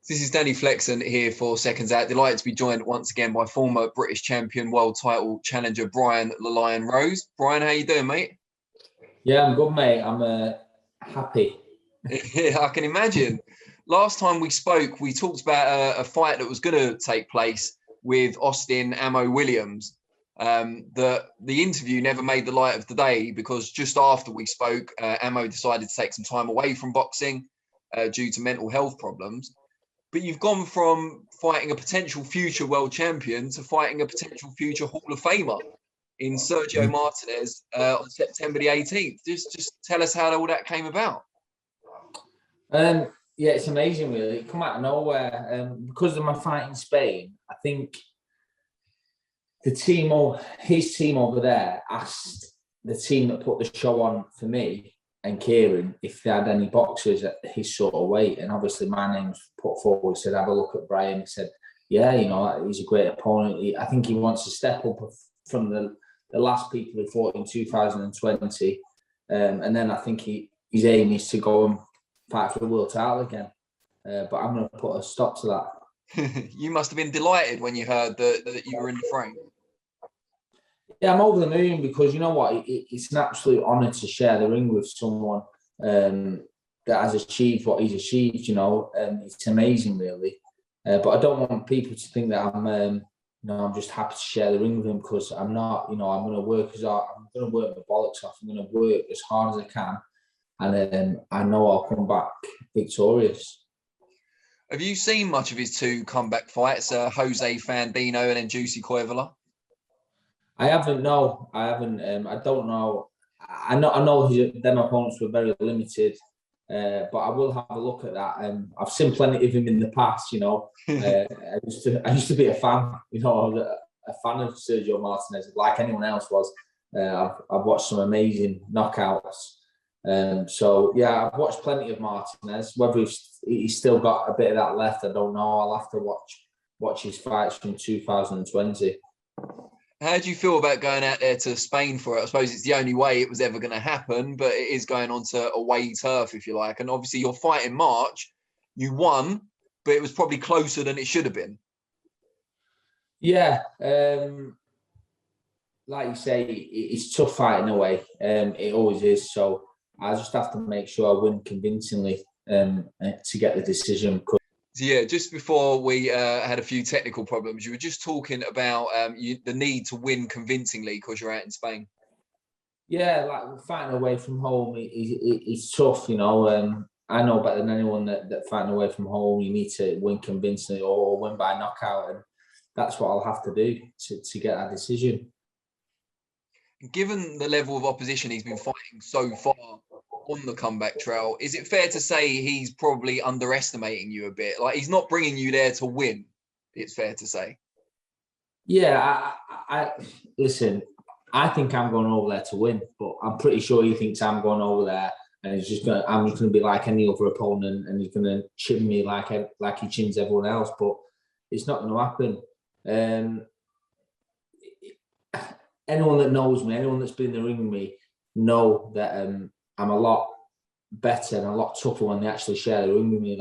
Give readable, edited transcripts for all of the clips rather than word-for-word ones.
This is Danny Flexen here for Seconds Out. Delighted to be joined once again by former British champion, world title challenger Brian "The Lion" Rose. Brian, how you doing, mate? Yeah, I'm good, mate. I'm happy. Yeah, I can imagine. Last time we spoke, we talked about a fight that was going to take place with Austin Ammo Williams. The interview never made the light of the day because just after we spoke, Ammo decided to take some time away from boxing due to mental health problems. But you've gone from fighting a potential future world champion to fighting a potential future Hall of Famer in Sergio Martinez on September the 18th. Just tell us how all that came about. Yeah, it's amazing, really. It come out of nowhere. Because of my fight in Spain, I think his team over there asked the team that put the show on for me and Kieran if they had any boxers at his sort of weight. And obviously my name's put forward. He said, have a look at Brian. He said, yeah, he's a great opponent. I think he wants to step up from the last people he fought in 2020. And then I think his aim is to go and fight for the world title again. But I'm going to put a stop to that. You must have been delighted when you heard that you were in the frame. Yeah, I'm over the moon because you know what? It's an absolute honour to share the ring with someone that has achieved what he's achieved. It's amazing, really. But I don't want people to think that I'm just happy to share the ring with him, because I'm not. I'm going to work I'm going to work my bollocks off. I'm going to work as hard as I can, and I know I'll come back victorious. Have you seen much of his two comeback fights, Jose Fandino and then Juicy Koivula? I haven't. No, I haven't. I don't know. I know them opponents were very limited, but I will have a look at that. I've seen plenty of him in the past. I used to be a fan. I was a fan of Sergio Martinez, like anyone else was. I've watched some amazing knockouts. So yeah, I've watched plenty of Martinez. Whether he's still got a bit of that left, I don't know. I'll have to watch his fights from 2020. How do you feel about going out there to Spain for it? I suppose it's the only way it was ever going to happen, but it is going onto away turf, if you like. And obviously your fight in March, you won, but it was probably closer than it should have been. Yeah. Like you say, it's tough fighting away. It always is. So I just have to make sure I win convincingly to get the decision. Yeah, just before we had a few technical problems, you were just talking about the need to win convincingly because you're out in Spain. Yeah, like fighting away from home, it's tough, I know better than anyone that fighting away from home, you need to win convincingly or win by knockout, and that's what I'll have to do to get that decision. Given the level of opposition he's been fighting so far on the comeback trail, is it fair to say he's probably underestimating you a bit? Like, he's not bringing you there to win, it's fair to say. Yeah, I listen, I think I'm going over there to win, but I'm pretty sure he thinks I'm going over there and I'm just going to be like any other opponent, and he's going to chin me like he chins everyone else, but it's not going to happen. Anyone that knows me, anyone that's been in the ring with me, know that I'm a lot better and a lot tougher when they actually share the ring with me.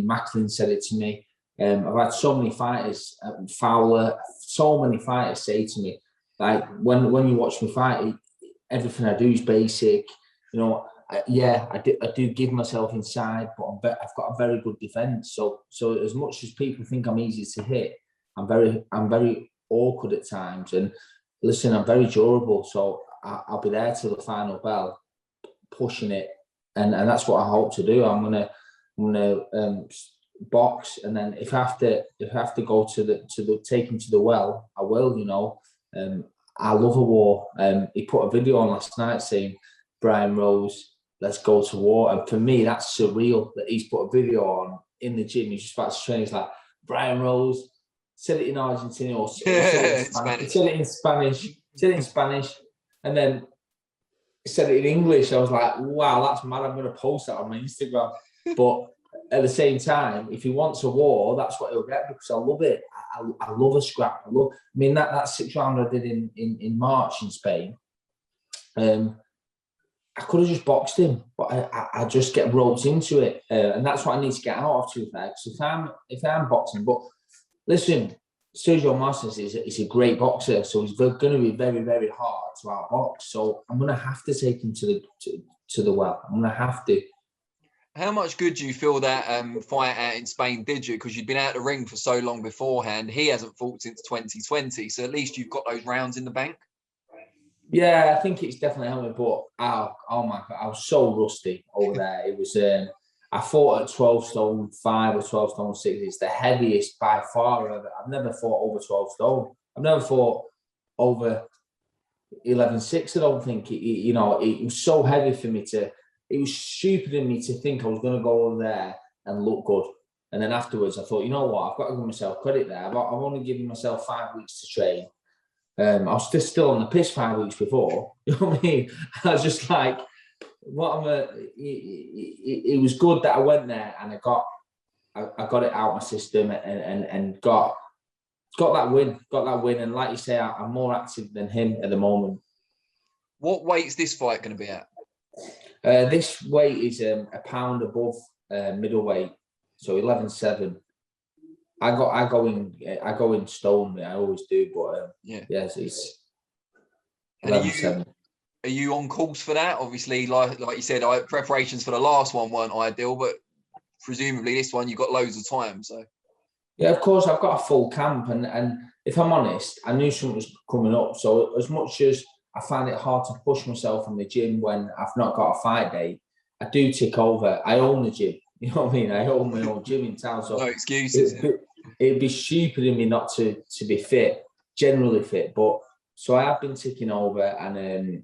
Macklin said it to me. I've had so many fighters, Fowler, so many fighters say to me, like, when you watch me fight, everything I do is basic. I do give myself inside, but I've got a very good defense. So as much as people think I'm easy to hit, I'm very awkward at times. And listen, I'm very durable, so I'll be there till the final bell, pushing it, and that's what I hope to do. I'm gonna box, and then if I have to go to take him to the well, I will. I love a war. He put a video on last night saying, Brian Rose, let's go to war, and for me that's surreal that he's put a video on in the gym. He's just about to train. He's like, Brian Rose, said it in Argentina or said it in Spanish. Said it in Spanish, and then said it in English. I was like, wow, that's mad. I'm going to post that on my Instagram. But at the same time, if he wants a war, that's what he'll get, because I love it. I love a scrap. That 6 round I did in March in Spain. I could have just boxed him, but I just get roped into it, and that's what I need to get out of. To be fair, because if I'm boxing, but listen, Sergio Martinez is a great boxer, so he's going to be very, very hard to outbox. So I'm going to have to take him to the well. I'm going to have to. How much good do you feel that fight out in Spain did you? Because you'd been out of the ring for so long beforehand. He hasn't fought since 2020, so at least you've got those rounds in the bank. Yeah, I think it's definitely helped me. But oh my God, I was so rusty over there. It was. I fought at 12 stone 5 or 12 stone 6. It's the heaviest by far. I've never fought over 12 stone. I've never fought over 11.6. I don't think. It was so heavy for me to. It was stupid in me to think I was going to go over there and look good. And then afterwards, I thought, you know what? I've got to give myself credit there. I've only given myself 5 weeks to train. I was still on the piss 5 weeks before. You know what I mean? I was just like, it was good that I went there and I got it out of my system and got that win. And like you say, I'm more active than him at the moment. What weight's this fight going to be at? This weight is a pound above middleweight, so 11.7. I go in stone. I always do, but yes, it's 11.7. Are you on course for that? Obviously, like you said, preparations for the last one weren't ideal, but presumably this one you've got loads of time. So yeah, of course I've got a full camp, and if I'm honest, I knew something was coming up. So as much as I find it hard to push myself in the gym when I've not got a fight date, I do tick over. I own the gym. You know what I mean? I own my own gym in town. So no excuses. It'd be stupid in me not to be fit, generally fit. But so I have been ticking over, and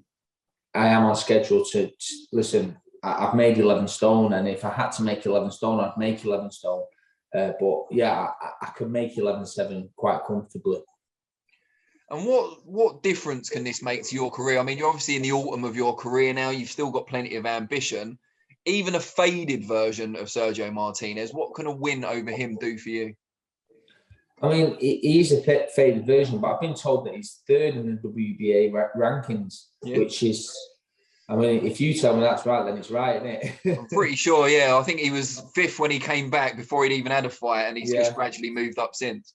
I am on schedule to listen. I've made 11 stone, and if I had to make 11 stone, I'd make 11 stone. But yeah, I could make 11.7 quite comfortably. And what difference can this make to your career? I mean, you're obviously in the autumn of your career now. You've still got plenty of ambition. Even a faded version of Sergio Martinez, what can a win over him do for you? I mean, he's a faded version, but I've been told that he's third in the WBA rankings, which is, I mean, if you tell me that's right, then it's right, isn't it? I'm pretty sure, yeah. I think he was 5th when he came back before he'd even had a fight, and he's just gradually moved up since.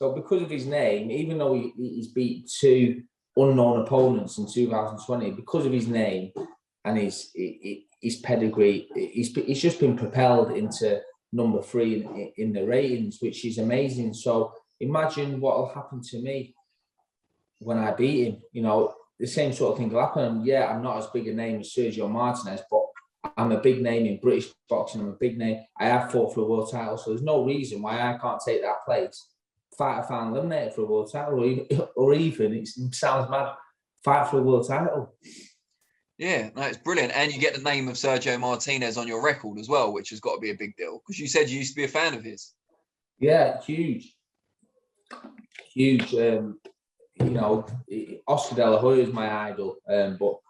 So because of his name, even though he's beat 2 unknown opponents in 2020, because of his name and his pedigree, he's just been propelled into number 3 in the ratings, which is amazing. So imagine what will happen to me when I beat him. You know, the same sort of thing will happen. Yeah, I'm not as big a name as Sergio Martinez, but I'm a big name in British boxing. I'm a big name. I have fought for a world title, so there's no reason why I can't take that place. Fight a final eliminator for a world title, or even, it sounds mad, fight for a world title. Yeah, no, it's brilliant. And you get the name of Sergio Martinez on your record as well, which has got to be a big deal. Because you said you used to be a fan of his. Yeah, huge. You know, Oscar De La Hoya is my idol. But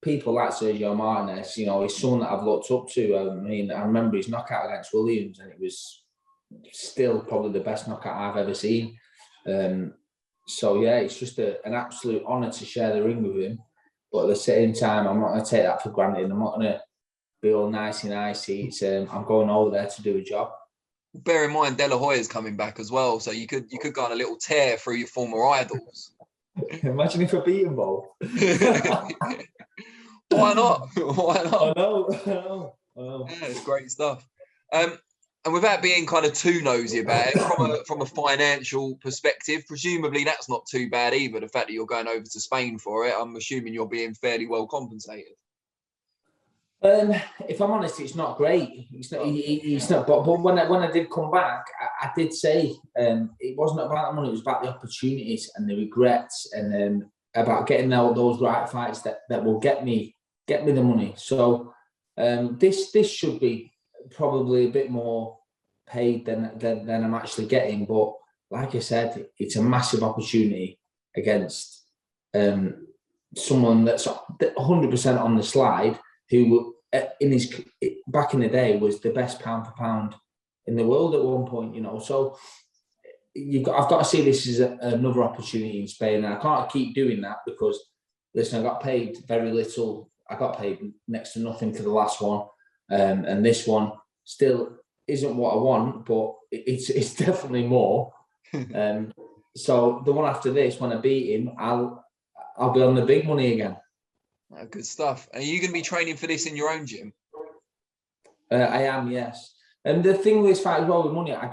people like Sergio Martinez, you know, he's someone that I've looked up to. I mean, I remember his knockout against Williams, and it was still probably the best knockout I've ever seen. So, yeah, it's just an absolute honour to share the ring with him. But at the same time, I'm not going to take that for granted. I'm not going to be all nicey. I'm going over there to do a job. Bear in mind, De La Hoya's coming back as well, so you could go on a little tear through your former idols. Imagine if I beat them both. Why not? Why not? I know. Yeah, it's great stuff. And without being kind of too nosy about it, from a financial perspective, presumably that's not too bad either. The fact that you're going over to Spain for it, I'm assuming you're being fairly well compensated. If I'm honest, it's not great. It's not. But when I did come back, I did say it wasn't about the money. It was about the opportunities and the regrets, and about getting those right fights that will get me the money. So this should be probably a bit more paid than I'm actually getting. But like I said, it's a massive opportunity against someone that's 100% on the slide, who back in the day was the best pound for pound in the world at one point, you know. So I've got to see this as another opportunity in Spain, and I can't keep doing that because, listen, I got paid very little I got paid next to nothing for the last one, and this one still isn't what I want, but it's definitely more. So the one after this, when I beat him, I'll be on the big money again. Oh, good stuff. Are you going to be training for this in your own gym? I am, yes. And the thing with this fight as well with money, I'm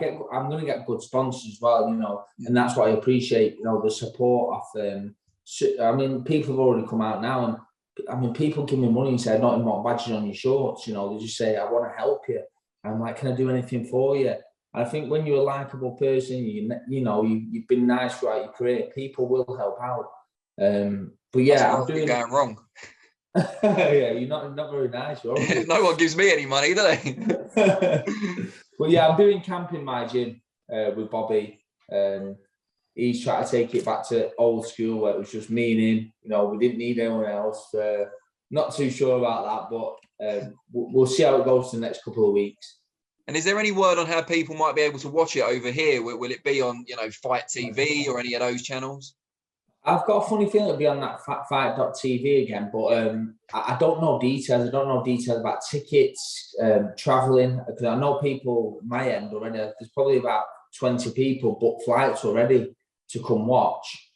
going to get good sponsors as well, and that's what I appreciate, the support of. I mean, people have already come out now, and I mean, people give me money and say, "Not even want badges on your shorts." They just say, "I want to help you." I'm like, "Can I do anything for you?" And I think when you're a likable person, you've been nice throughout your career, people will help out. But yeah, I'm doing going wrong. Yeah, you're not very nice. No one gives me any money, do they? Well, yeah, I'm doing camp in my gym with Bobby. He's trying to take it back to old school where it was just me and him. We didn't need anyone else. Not too sure about that, but we'll see how it goes for the next couple of weeks. And is there any word on how people might be able to watch it over here? Will it be on, Fight TV or any of those channels? I've got a funny feeling it'll be on that fight.tv again, but I don't know details. I don't know details about tickets, traveling, because I know people my end already. There's probably about 20 people booked flights already to come watch.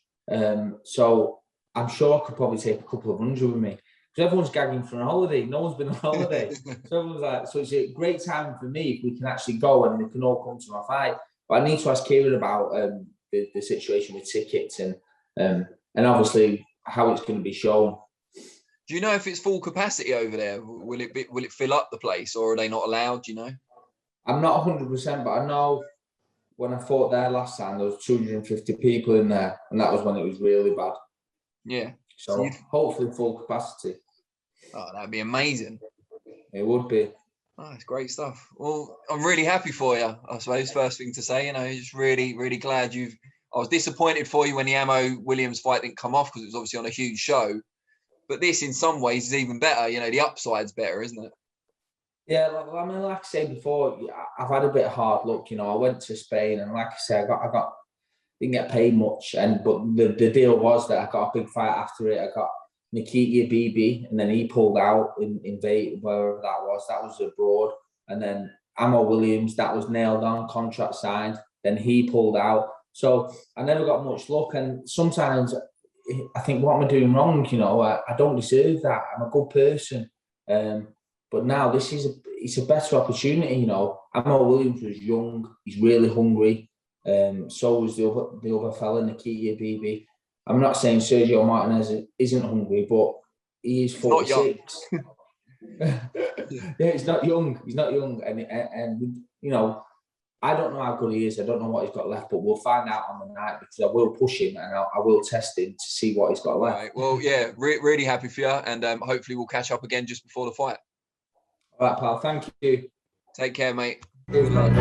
So I'm sure I could probably take a couple of hundred with me, because everyone's gagging for a holiday. No one's been on holiday. So everyone's like, so it's a great time for me if we can actually go and they can all come to my fight. But I need to ask Kieran about the situation with tickets and obviously how it's going to be shown. Do you know if it's full capacity over there? Will it fill up the place, or are they not allowed? Do you know? I'm not 100%, but I know when I fought there last time, there was 250 people in there, and that was when it was really bad. Yeah. So hopefully full capacity. Oh, that'd be amazing. It would be. Oh, it's great stuff. Well, I'm really happy for you, I suppose. First thing to say, just really, really glad I was disappointed for you when the Ammo Williams fight didn't come off, because it was obviously on a huge show. But this, in some ways, is even better. The upside's better, isn't it? Yeah, like I said before, I've had a bit of hard luck. I went to Spain, and like I said, I didn't get paid much, but the deal was that I got a big fight after it. I got Nikita BB, and then he pulled out in Vegas, wherever that was. That was abroad, and then Ammo Williams, that was nailed on, contract signed. Then he pulled out. So I never got much luck, and sometimes I think, what am I doing wrong? I don't deserve that. I'm a good person, but now it's a better opportunity. Ammo Williams was young. He's really hungry. So was the other fella, Nikita BB. I'm not saying Sergio Martinez isn't hungry, but he is 46. Yeah, he's not young. He's not young, and I don't know how good he is. I don't know what he's got left, but we'll find out on the night, because I will push him and I will test him to see what he's got left. Right. Well, yeah, really happy for you, and hopefully we'll catch up again just before the fight. All right, pal. Thank you. Take care, mate. Cheers, mate.